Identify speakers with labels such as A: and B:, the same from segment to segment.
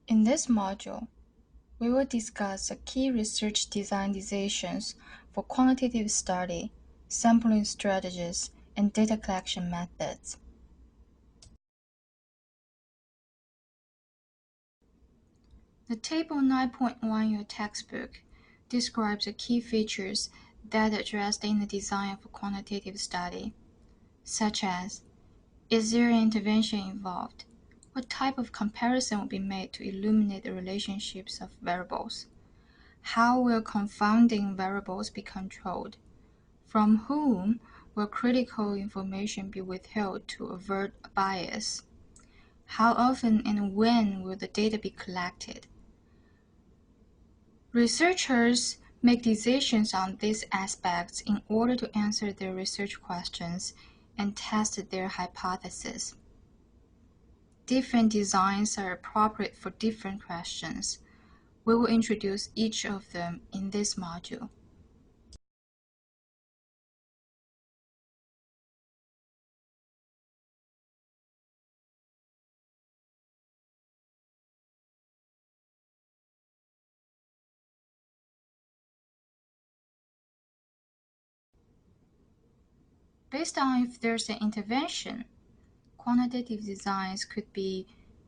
A: In this module, we will discuss the key research design decisions for quantitative study, sampling strategies, and data collection methods. The Table 9.1 in your textbook describes the key features that are addressed in the design of a quantitative study, such as: is there an intervention involved? What type of comparison will be made to illuminate the relationships of variables? How will confounding variables be controlled? From whom will critical information be withheld to avert bias? How often and when will the data be collected? Researchers make decisions on these aspects in order to answer their research questions and test their hypotheses. Different designs are appropriate for different questions. We will introduce each of them in this module. Based on if there's an intervention, quantitative designs could be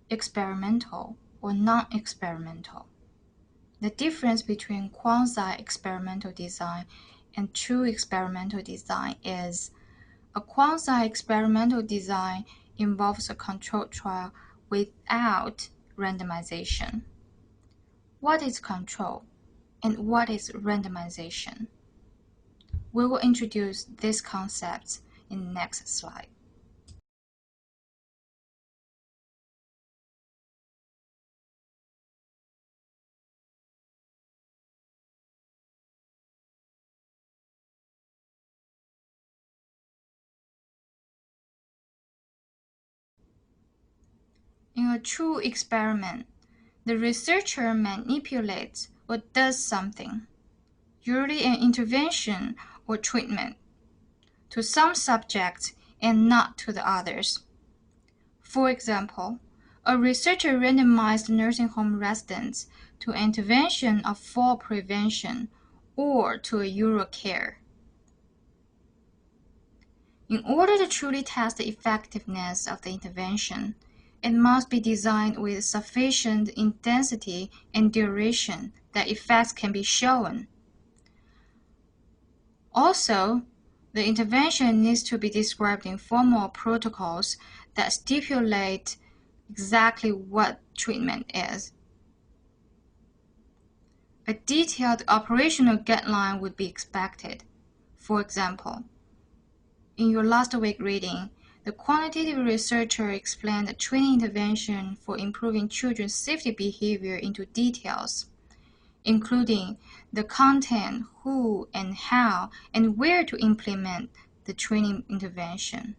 A: experimental or non-experimental. The difference between quasi-experimental design and true experimental design is a quasi-experimental design involves a controlled trial without randomization. What is control and what is randomization? We will introduce these concepts in the next slide. In a true experiment, the researcher manipulates or does something, usually an intervention or treatment, to some subjects and not to the others. For example, a researcher randomized nursing home residents to an intervention of fall prevention or to a Eurocare. In order to truly test the effectiveness of the intervention, it must be designed with sufficient intensity and duration that effects can be shown. Also, the intervention needs to be described in formal protocols that stipulate exactly what treatment is. A detailed operational guideline would be expected. For example, in your last week reading, the quantitative researcher explained a training intervention for improving children's safety behavior into details, including the content, who and how, and where to implement the training intervention.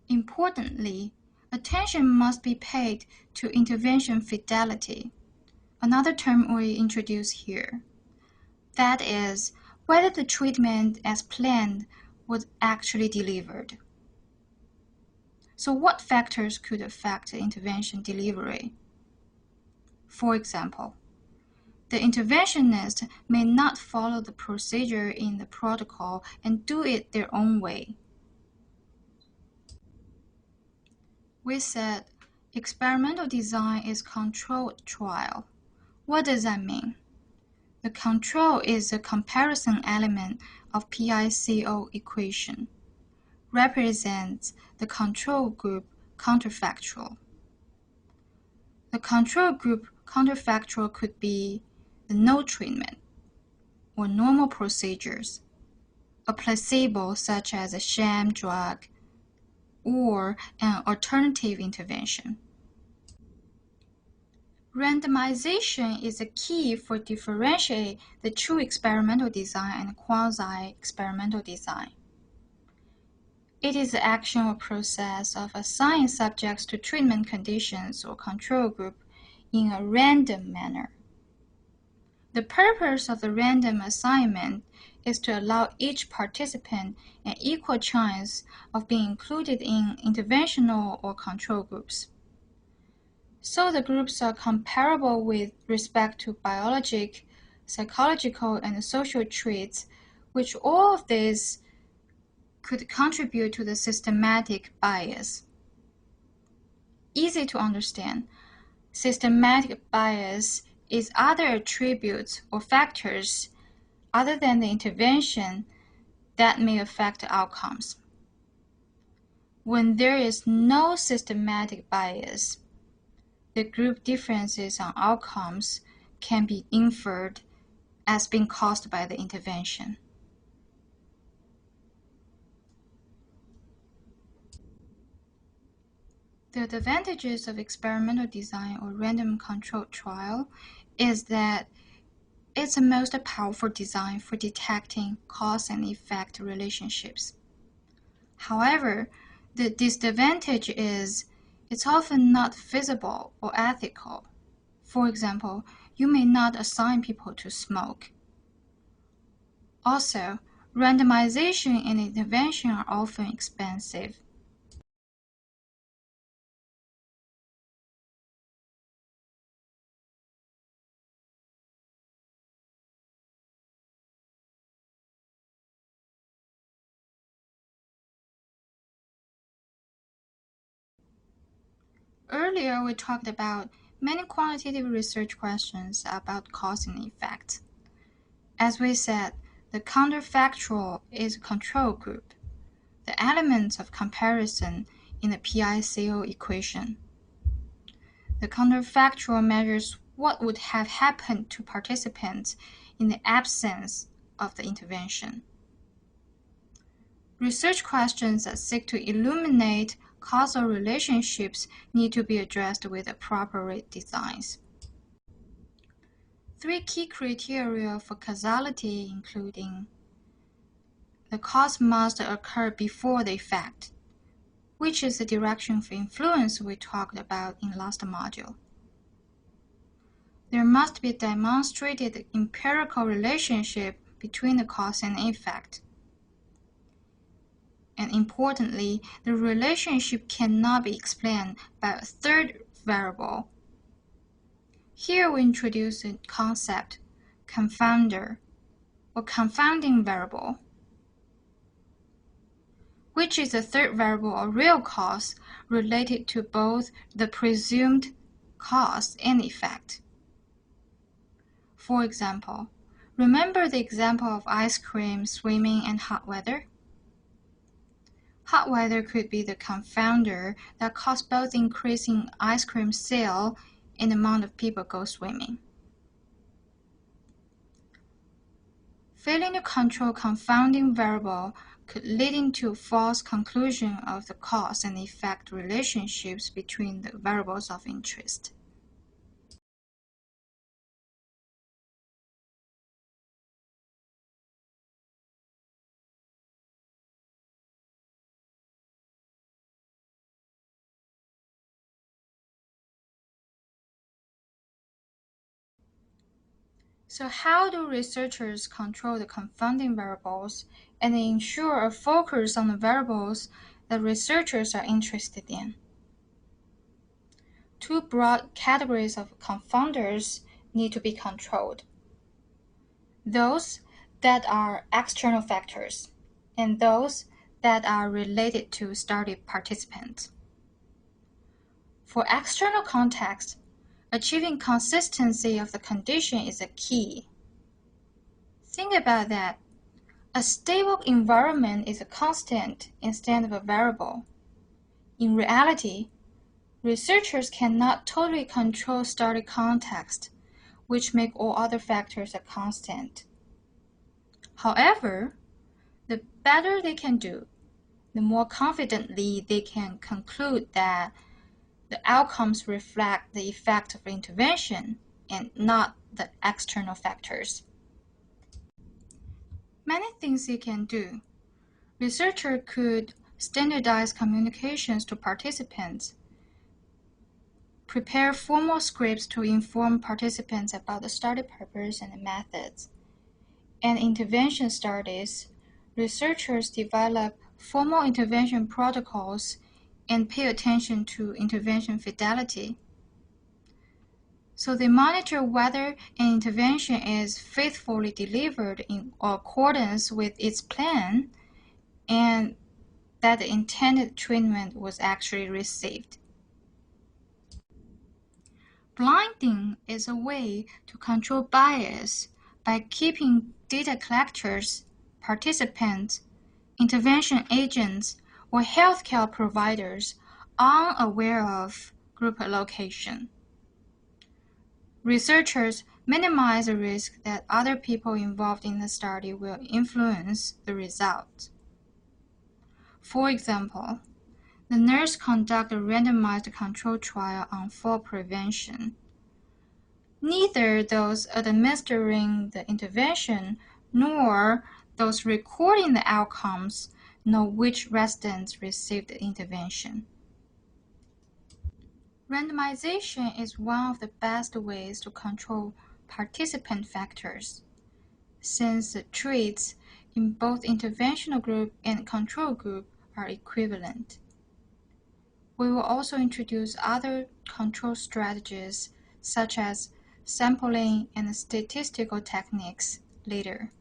A: Importantly, attention must be paid to intervention fidelity, another term we introduce here. That is, whether the treatment as planned was actually delivered. So what factors could affect the intervention delivery? For example, the interventionist may not follow the procedure in the protocol and do it their own way. We said experimental design is controlled trial. What does that mean? The control is a comparison element of PICO equation, represents the control group counterfactual. The control group counterfactual could be the no treatment or normal procedures, a placebo such as a sham drug, or an alternative intervention. Randomization is a key for differentiating the true experimental design and quasi-experimental design. It is the action or process of assigning subjects to treatment conditions or control group in a random manner. The purpose of the random assignment is to allow each participant an equal chance of being included in interventional or control groups. So the groups are comparable with respect to biologic, psychological, and social traits, which all of these could contribute to the systematic bias. Easy to understand. Systematic bias is other attributes or factors other than the intervention that may affect outcomes. When there is no systematic bias, the group differences on outcomes can be inferred as being caused by the intervention. The advantages of experimental design or random controlled trial is that it's the most powerful design for detecting cause and effect relationships. However, the disadvantage is it's often not feasible or ethical. For example, you may not assign people to smoke. Also, randomization and intervention are often expensive. Earlier, we talked about many quantitative research questions about cause and effect. As we said, the counterfactual is a control group, the elements of comparison in the PICO equation. The counterfactual measures what would have happened to participants in the absence of the intervention. Research questions that seek to illuminate causal relationships need to be addressed with appropriate designs. Three key criteria for causality including the cause must occur before the effect, which is the direction of influence we talked about in last module. There must be a demonstrated empirical relationship between the cause and effect. And importantly, the relationship cannot be explained by a third variable. Here we introduce a concept, confounder, or confounding variable, which is a third variable or real cause related to both the presumed cause and effect. For example, remember the example of ice cream, swimming, and hot weather? Hot weather could be the confounder that causes both increasing ice cream sale and the amount of people go swimming. Failing to control confounding variable could lead into a false conclusion of the cause and effect relationships between the variables of interest. So how do researchers control the confounding variables and ensure a focus on the variables that researchers are interested in? Two broad categories of confounders need to be controlled. Those that are external factors and those that are related to study participants. For external context, achieving consistency of the condition is a key. Think about that. A stable environment is a constant instead of a variable. In reality, researchers cannot totally control study context, which make all other factors a constant. However, the better they can do, the more confidently they can conclude that the outcomes reflect the effect of intervention and not the external factors. Many things they can do. Researchers could standardize communications to participants, prepare formal scripts to inform participants about the study purpose and the methods. And intervention studies, researchers develop formal intervention protocols and pay attention to intervention fidelity. So they monitor whether an intervention is faithfully delivered in accordance with its plan and that the intended treatment was actually received. Blinding is a way to control bias by keeping data collectors, participants, intervention agents, or healthcare providers unaware of group allocation. Researchers minimize the risk that other people involved in the study will influence the results. For example, the nurse conducted a randomized controlled trial on fall prevention. Neither those administering the intervention nor those recording the outcomes know which residents received the intervention. Randomization is one of the best ways to control participant factors, since the traits in both interventional group and control group are equivalent. We will also introduce other control strategies such as sampling and statistical techniques later.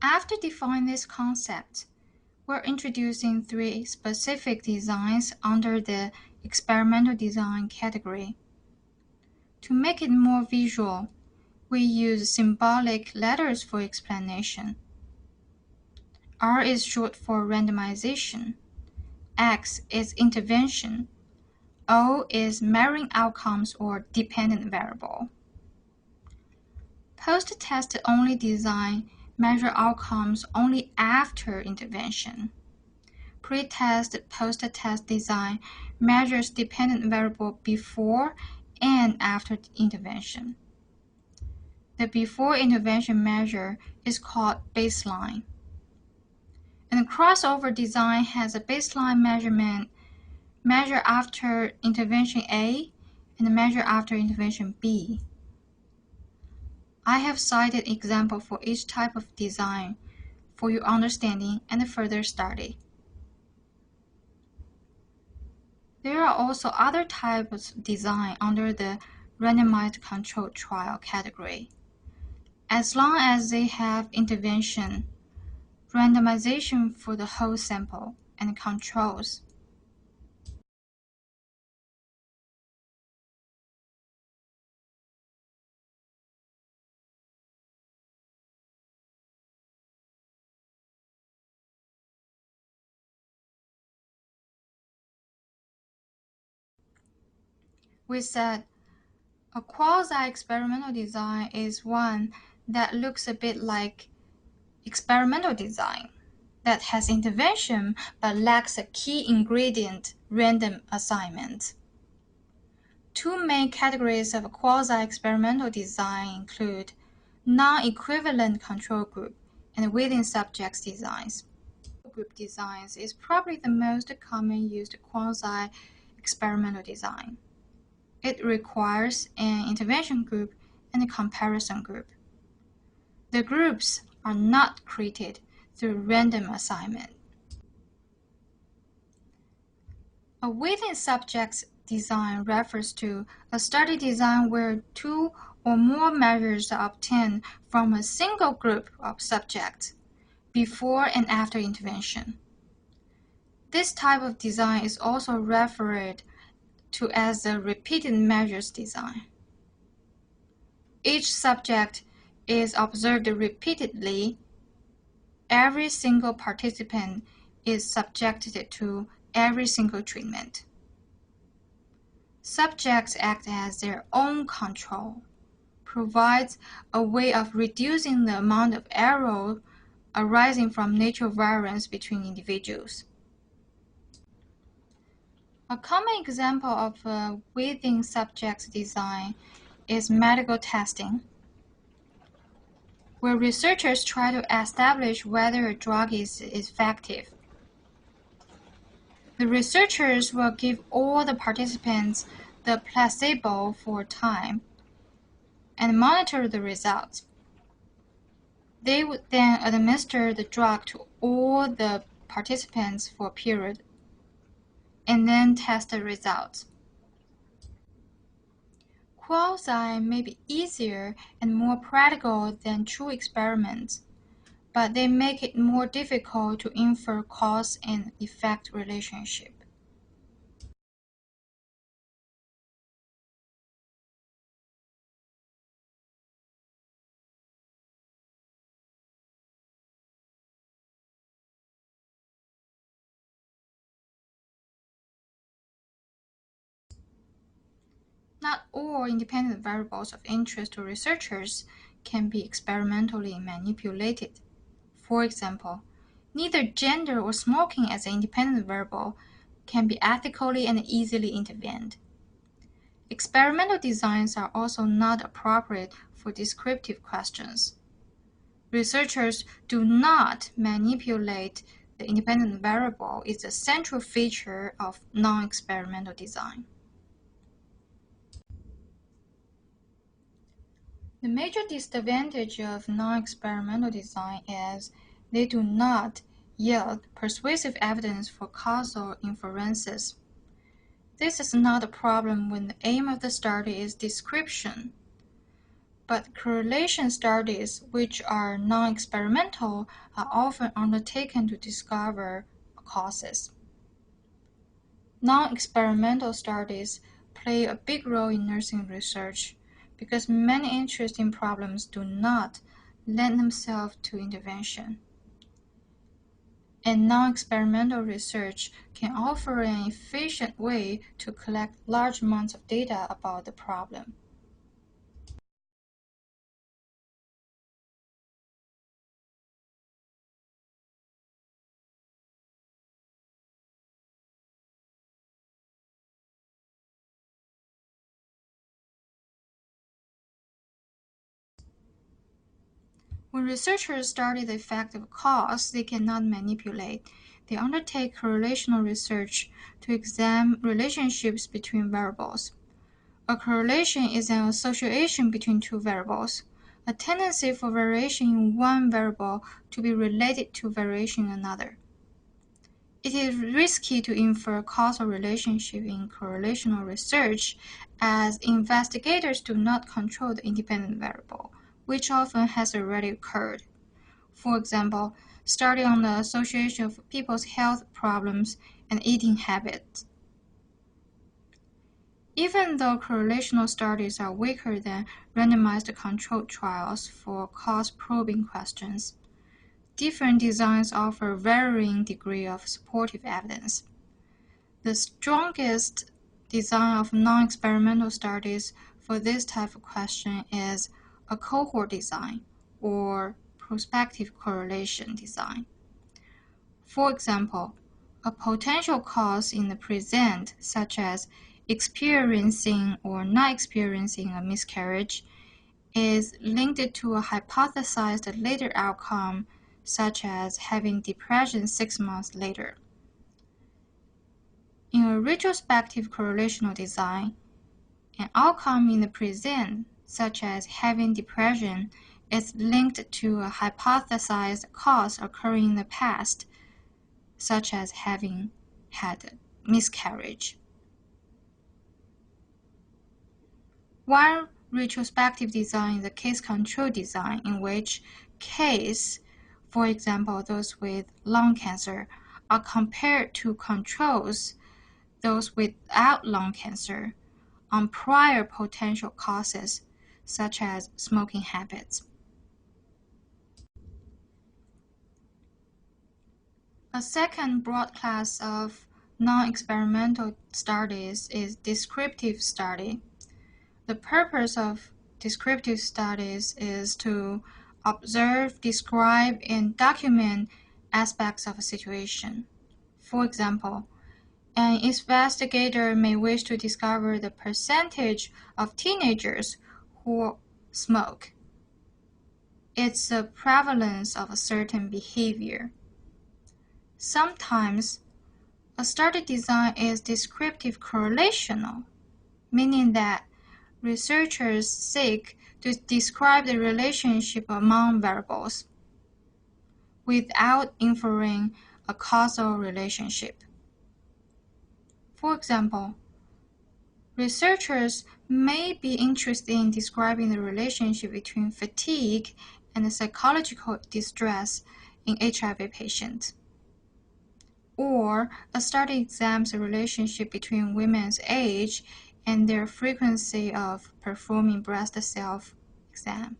A: After defining this concept, we're introducing three specific designs under the experimental design category. To make it more visual, we use symbolic letters for explanation. R is short for randomization, X is intervention, O is measuring outcomes or dependent variable. Post-test only design measure outcomes only after intervention. Pre-test, post-test design measures dependent variable before and after intervention. The before intervention measure is called baseline. And the crossover design has a baseline measure after intervention A and a measure after intervention B. I have cited examples for each type of design for your understanding and further study. There are also other types of design under the randomized controlled trial category. As long as they have intervention, randomization for the whole sample, and controls. We said a quasi-experimental design is one that looks a bit like experimental design, that has intervention but lacks a key ingredient, random assignment. Two main categories of quasi-experimental design include non-equivalent control group and within subjects designs. Group designs is probably the most common used quasi-experimental design. It requires an intervention group and a comparison group. The groups are not created through random assignment. A within subjects design refers to a study design where two or more measures are obtained from a single group of subjects before and after intervention. This type of design is also referred to as the repeated measures design. Each subject is observed repeatedly. Every single participant is subjected to every single treatment. Subjects act as their own control, provides a way of reducing the amount of error arising from natural variance between individuals. A common example of a within subjects design is medical testing, where researchers try to establish whether a drug is effective. The The researchers will give all the participants the placebo for a time and monitor the results. They would then administer the drug to all the participants for a period and then test the results. Quasi may be easier and more practical than true experiments, but they make it more difficult to infer cause and effect relationship. Not all independent variables of interest to researchers can be experimentally manipulated. For example, neither gender or smoking as an independent variable can be ethically and easily intervened. Experimental designs are also not appropriate for descriptive questions. Researchers do not manipulate the independent variable is a central feature of non-experimental design. The major disadvantage of non-experimental design is they do not yield persuasive evidence for causal inferences. This is not a problem when the aim of the study is description, but correlation studies, which are non-experimental, are often undertaken to discover causes. Non-experimental studies play a big role in nursing research because many interesting problems do not lend themselves to intervention. And non-experimental research can offer an efficient way to collect large amounts of data about the problem. When researchers study the effect of cause they cannot manipulate, they undertake correlational research to examine relationships between variables. A correlation is an association between two variables, a tendency for variation in one variable to be related to variation in another. It is risky to infer causal relationship in correlational research as investigators do not control the independent variable, which often has already occurred. For example, study on the association of people's health problems and eating habits. Even though correlational studies are weaker than randomized controlled trials for cause-probing questions, different designs offer varying degree of supportive evidence. The strongest design of non-experimental studies for this type of question is a cohort design or prospective correlation design. For example, a potential cause in the present, such as experiencing or not experiencing a miscarriage, is linked to a hypothesized later outcome, such as having depression 6 months later. In a retrospective correlational design, an outcome in the present, such as having depression, is linked to a hypothesized cause occurring in the past, such as having had a miscarriage. One retrospective design is a case-control design in which case, for example, those with lung cancer, are compared to controls, those without lung cancer, on prior potential causes, such as smoking habits. A second broad class of non-experimental studies is descriptive study. The purpose of descriptive studies is to observe, describe, and document aspects of a situation. For example, an investigator may wish to discover the percentage of teenagers who smoke. It's the prevalence of a certain behavior. Sometimes A study design is descriptive correlational, meaning that researchers seek to describe the relationship among variables without inferring a causal relationship. For example, researchers may be interested in describing the relationship between fatigue and psychological distress in HIV patients. Or a study examines the relationship between women's age and their frequency of performing breast self-exam.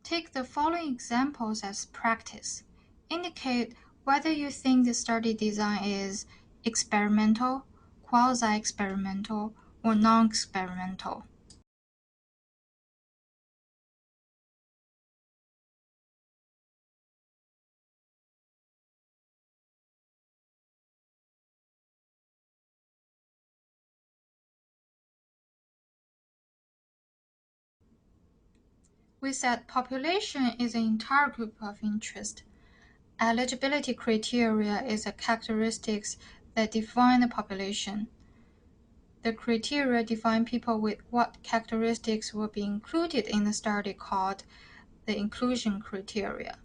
A: Take the following examples as practice. Indicate whether you think the study design is experimental, quasi-experimental, or non-experimental. We said population is an entire group of interest. Eligibility criteria is a characteristics that define the population. The criteria define people with what characteristics will be included in the study called the inclusion criteria.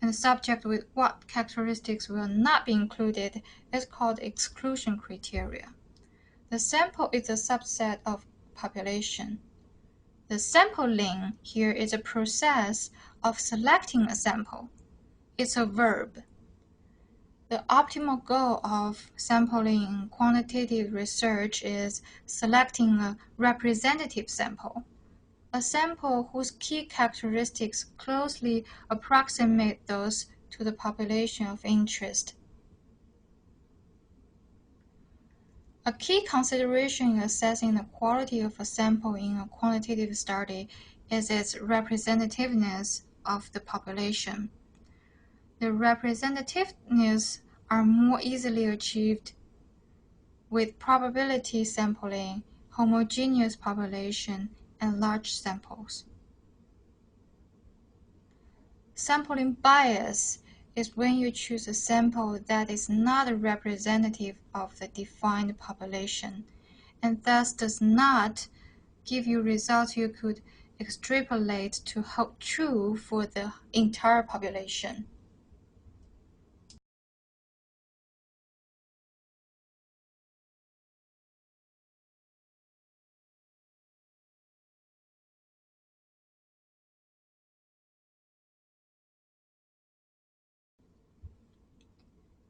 A: And the subject with what characteristics will not be included is called exclusion criteria. The sample is a subset of population. The sampling here is a process of selecting a sample. It's a verb. The optimal goal of sampling in quantitative research is selecting a representative sample, a sample whose key characteristics closely approximate those to the population of interest. A key consideration in assessing the quality of a sample in a quantitative study is its representativeness of the population. The representativeness are more easily achieved with probability sampling, homogeneous population, and large samples. Sampling bias is when you choose a sample that is not representative of the defined population, and thus does not give you results you could extrapolate to hold true for the entire population.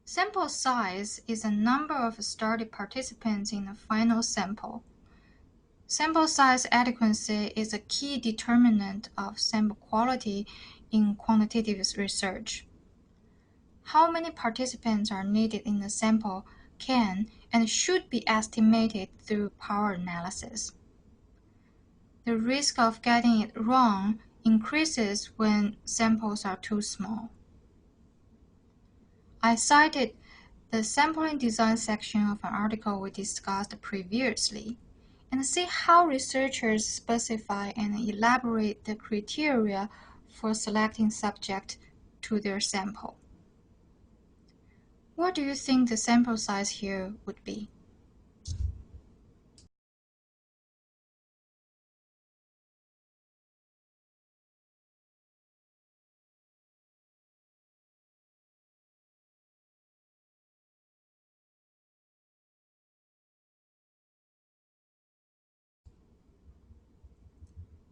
A: Sample size is the number of study participants in the final sample. Sample size adequacy is a key determinant of sample quality in quantitative research. How many participants are needed in the sample can and should be estimated through power analysis. The risk of getting it wrong increases when samples are too small. I cited the sampling design section of an article we discussed previously, and see how researchers specify and elaborate the criteria for selecting subject to their sample. What do you think the sample size here would be?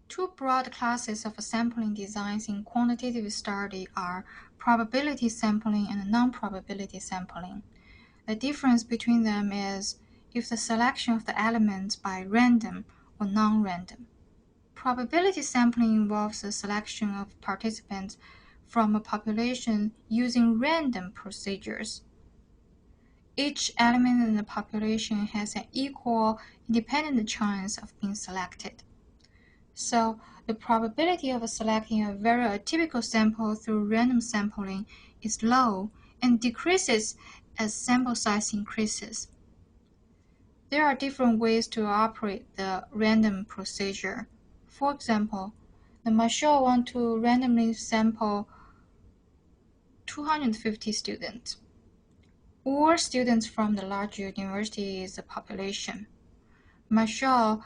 A: Two broad classes of sampling designs in quantitative study are probability sampling and non-probability sampling. The difference between them is if the selection of the elements by random or non-random. Probability sampling involves the selection of participants from a population using random procedures. Each element in the population has an equal independent chance of being selected. So the probability of selecting a very atypical sample through random sampling is low and decreases as sample size increases. There are different ways to operate the random procedure. For example, the machine wants to randomly sample 250 students, or students from the large university's population. Machine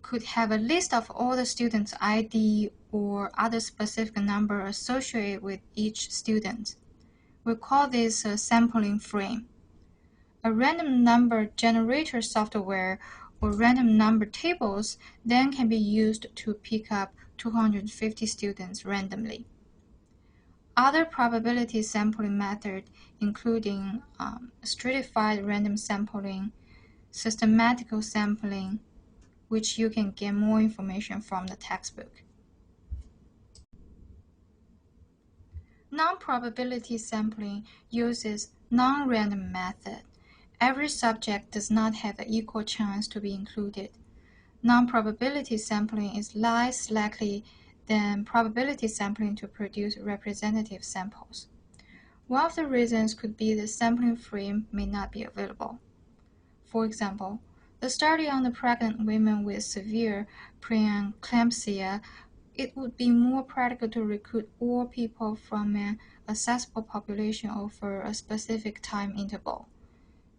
A: could have a list of all the students' ID or other specific number associated with each student. We call this a sampling frame. A random number generator software or random number tables then can be used to pick up 250 students randomly. Other probability sampling methods, including stratified random sampling, systematical sampling, which you can get more information from the textbook. Non-probability sampling uses non-random method. Every subject does not have an equal chance to be included. Non-probability sampling is less likely than probability sampling to produce representative samples. One of the reasons could be the sampling frame may not be available. For example, the study on the pregnant women with severe preeclampsia, it would be more practical to recruit all people from an accessible population over a specific time interval.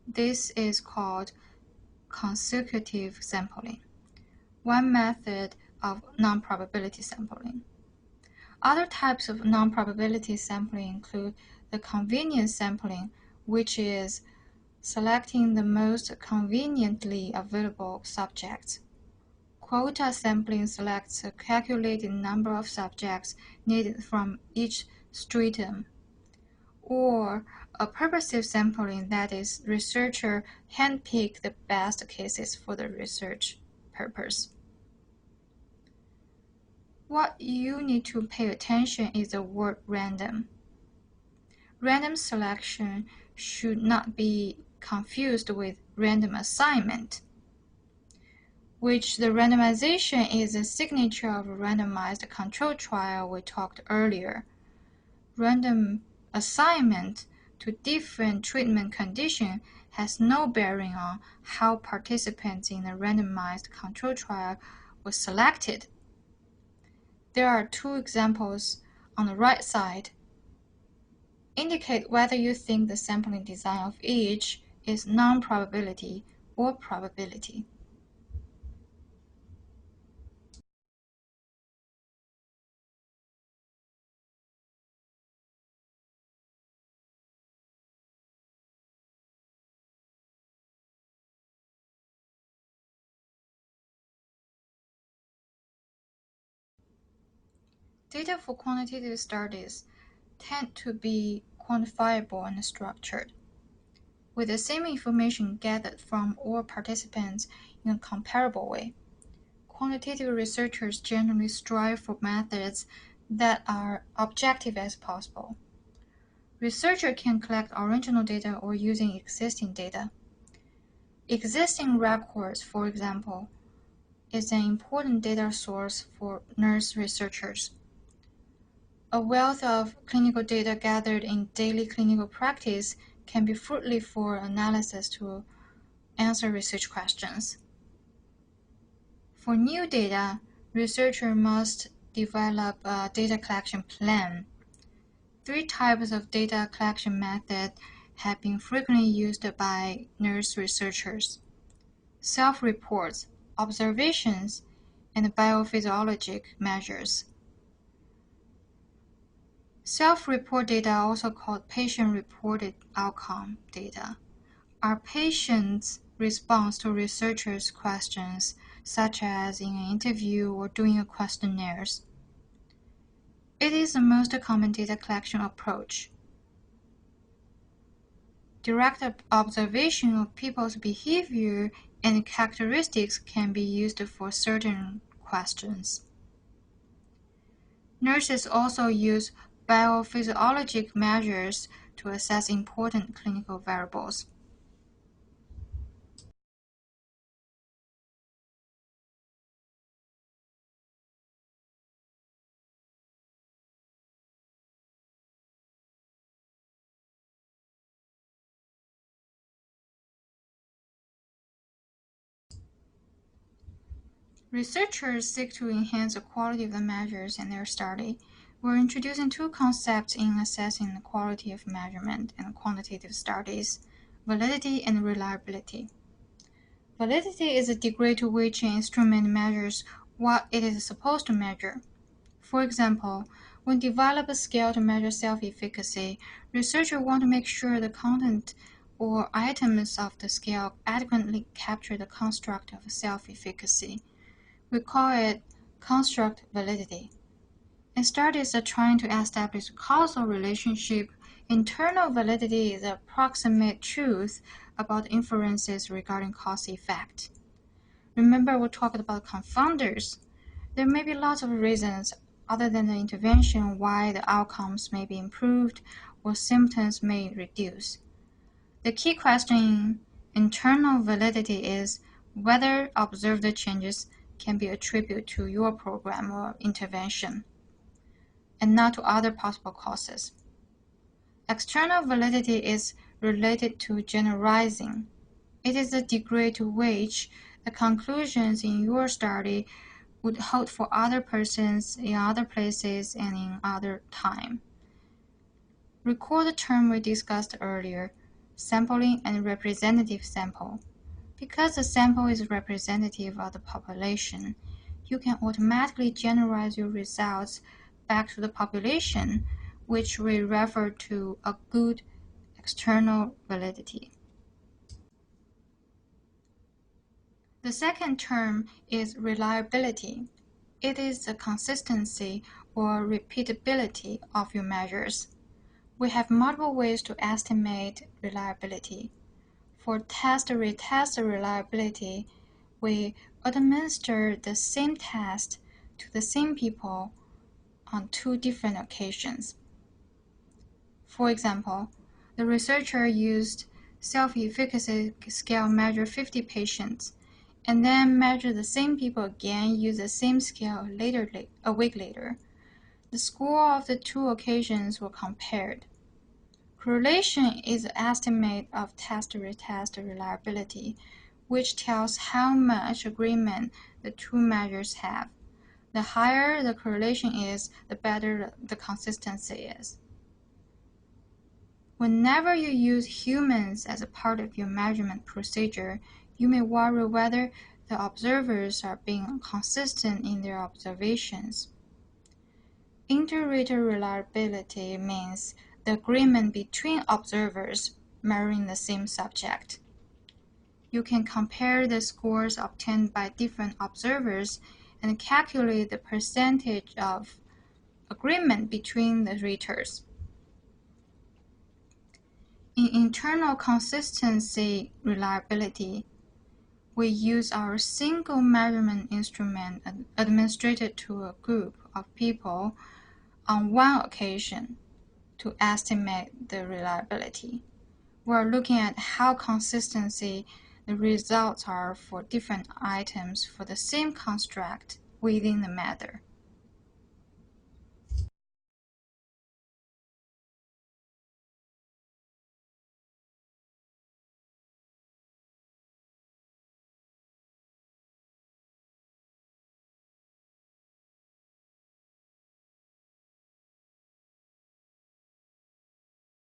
A: This is called consecutive sampling, one method of non-probability sampling. Other types of non-probability sampling include the convenience sampling, which is selecting the most conveniently available subjects. Quota sampling selects a calculated number of subjects needed from each stratum. Or a purposive sampling, that is, researchers handpick the best cases for the research purpose. What you need to pay attention is the word random. Random selection should not be confused with random assignment, which the randomization is a signature of a randomized control trial we talked earlier. Random assignment to different treatment conditions has no bearing on how participants in a randomized control trial were selected. There are two examples on the right side. Indicate whether you think the sampling design of each is non-probability or probability. Data for quantitative studies tend to be quantifiable and structured, with the same information gathered from all participants in a comparable way. Quantitative researchers generally strive for methods that are objective as possible. Researchers can collect original data or using existing data. Existing records, for example, is an important data source for nurse researchers. A wealth of clinical data gathered in daily clinical practice can be fruitful for analysis to answer research questions. For new data, researchers must develop a data collection plan. Three types of data collection methods have been frequently used by nurse researchers: self-reports, observations, and biophysiologic measures. Self-report data, also called patient-reported outcome data, are patients' response to researchers' questions, such as in an interview or doing a questionnaires. It is the most common data collection approach. Direct observation of people's behavior and characteristics can be used for certain questions. Nurses also use biophysiologic measures to assess important clinical variables. Researchers seek to enhance the quality of the measures in their study. We're introducing two concepts in assessing the quality of measurement and quantitative studies: validity and reliability. Validity is the degree to which an instrument measures what it is supposed to measure. For example, when develop a scale to measure self-efficacy, researchers want to make sure the content or items of the scale adequately capture the construct of self-efficacy. We call it construct validity. And studies are trying to establish a causal relationship. Internal validity is the approximate truth about inferences regarding cause-effect. Remember we talked about confounders. There may be lots of reasons other than the intervention why the outcomes may be improved or symptoms may reduce. The key question in internal validity is whether observed changes can be attributed to your program or intervention, and not to other possible causes. External validity is related to generalizing. It is the degree to which the conclusions in your study would hold for other persons in other places and in other time. Recall the term we discussed earlier, sampling and representative sample. Because the sample is representative of the population, you can automatically generalize your results back to the population, which we refer to a good external validity. The second term is reliability. It is the consistency or repeatability of your measures. We have multiple ways to estimate reliability. For test-retest reliability, we administer the same test to the same people on two different occasions. For example, the researcher used self-efficacy scale measure 50 patients, and then measure the same people again, use the same scale a week later. The score of the two occasions were compared. Correlation is the estimate of test-retest reliability, which tells how much agreement the two measures have. The higher the correlation is, the better the consistency is. Whenever you use humans as a part of your measurement procedure, you may worry whether the observers are being consistent in their observations. Inter-rater reliability means the agreement between observers measuring the same subject. You can compare the scores obtained by different observers and calculate the percentage of agreement between the raters. In internal consistency reliability, we use our single measurement instrument administered to a group of people on one occasion to estimate the reliability. We're looking at how consistency the results are for different items for the same construct within the method.